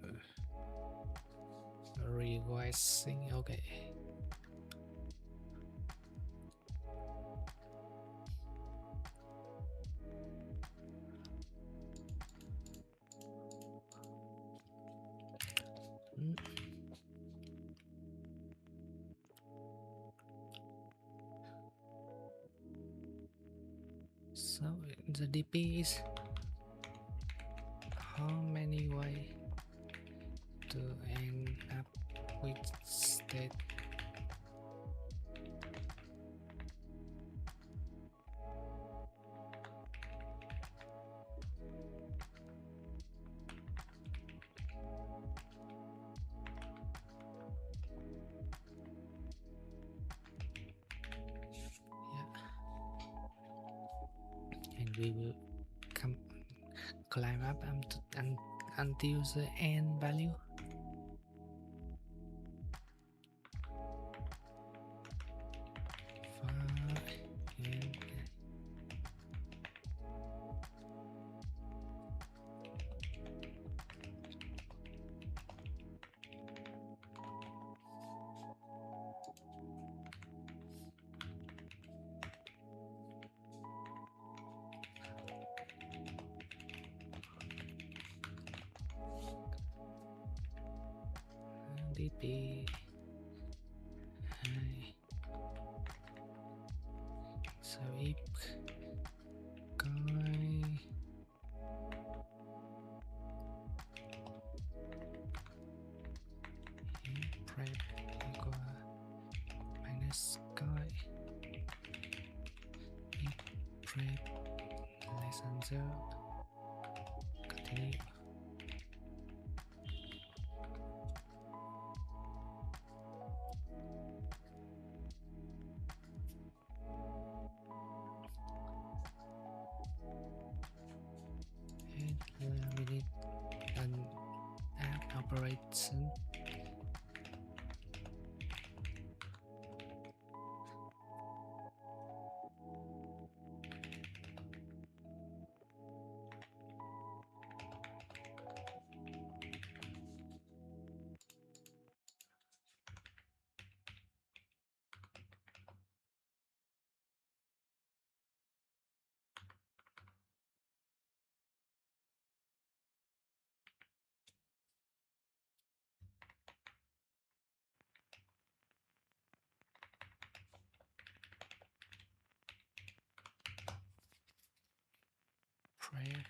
requesting. Okay. So the DP is how many way to end up with state. And we will climb up until the end value. DP so if coi prep equal minus coi if prep less than 0 continue. We need an app operation. Prayer.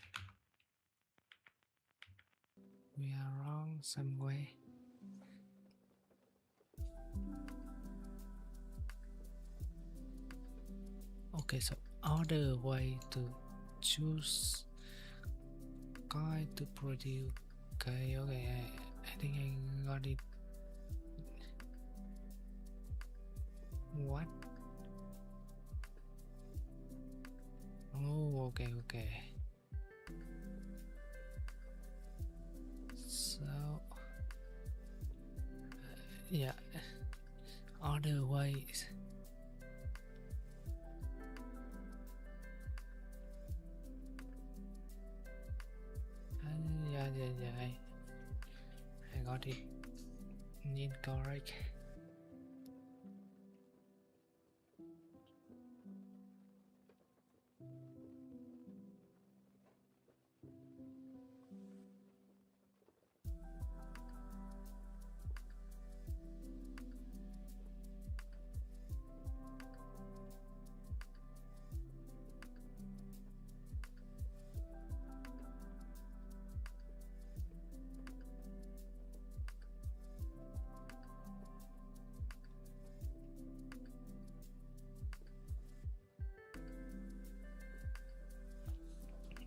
We are wrong some way. Okay, so other way to choose guide to produce. Okay, I think I got it. What? Oh, okay. So yeah, other ways. Yeah, I got it incorrect.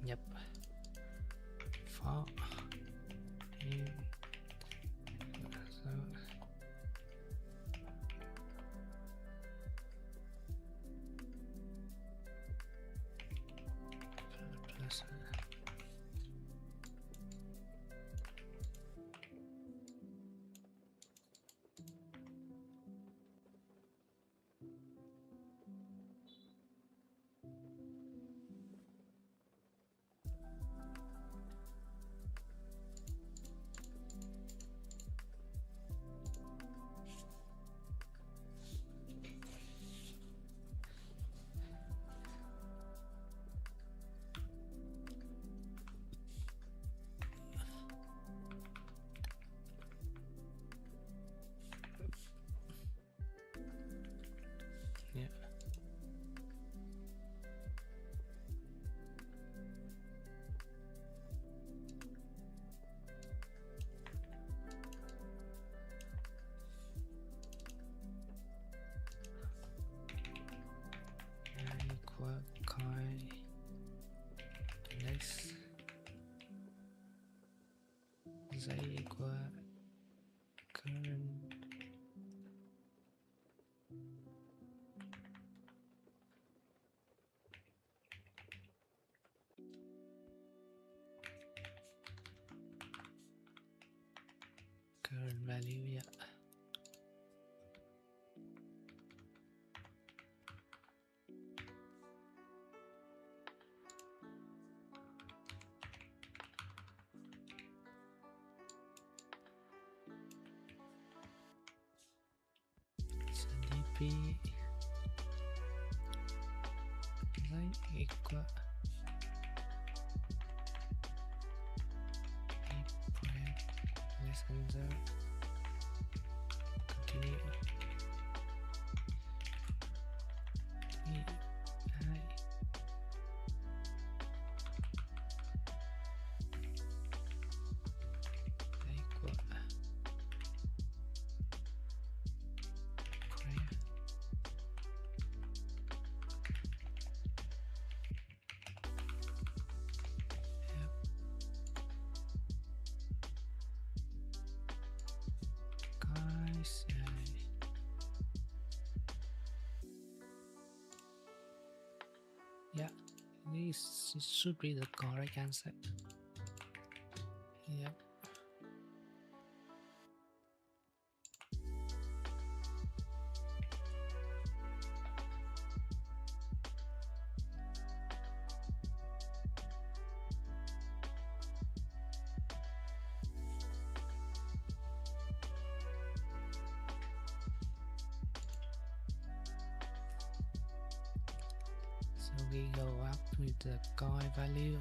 Yep. For in so plus yeah. Equal coin index z equal current value. Yeah. So dp z equal prime less than 0. Continue. Hi. Equal prime. Yep. Guys, yeah, this should be the correct answer. Yep. So we go up with the coin value.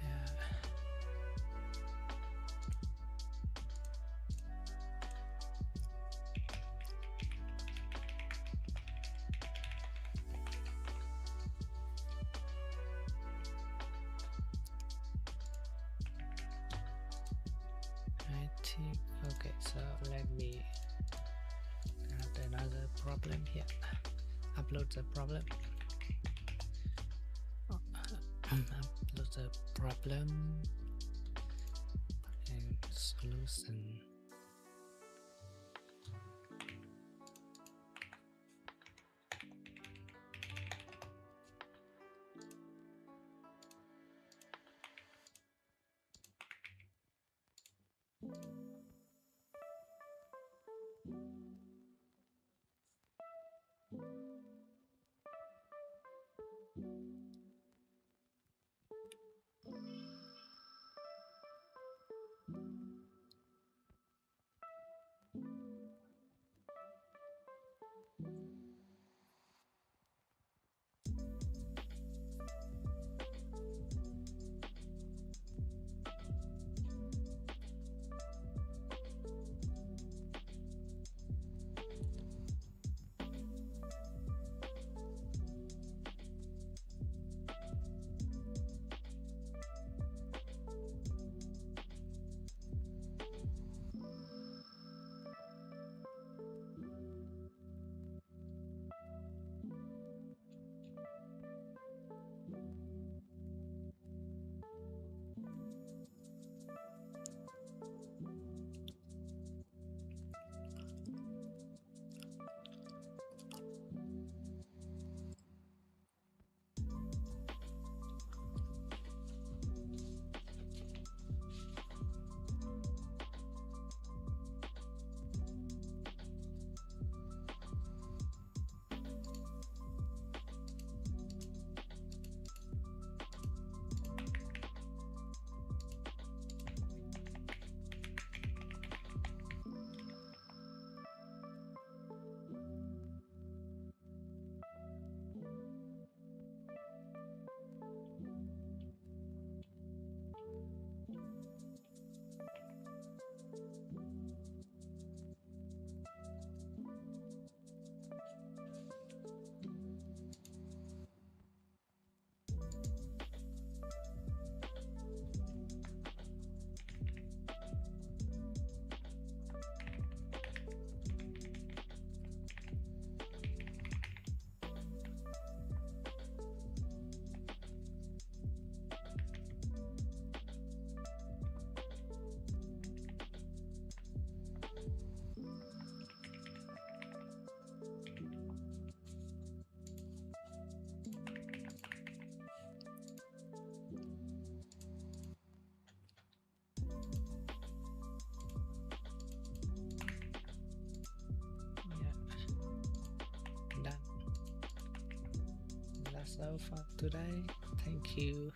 Yeah. I think okay, so let me add another problem here. Upload the problem. Upload the problem and solution. So for today, thank you.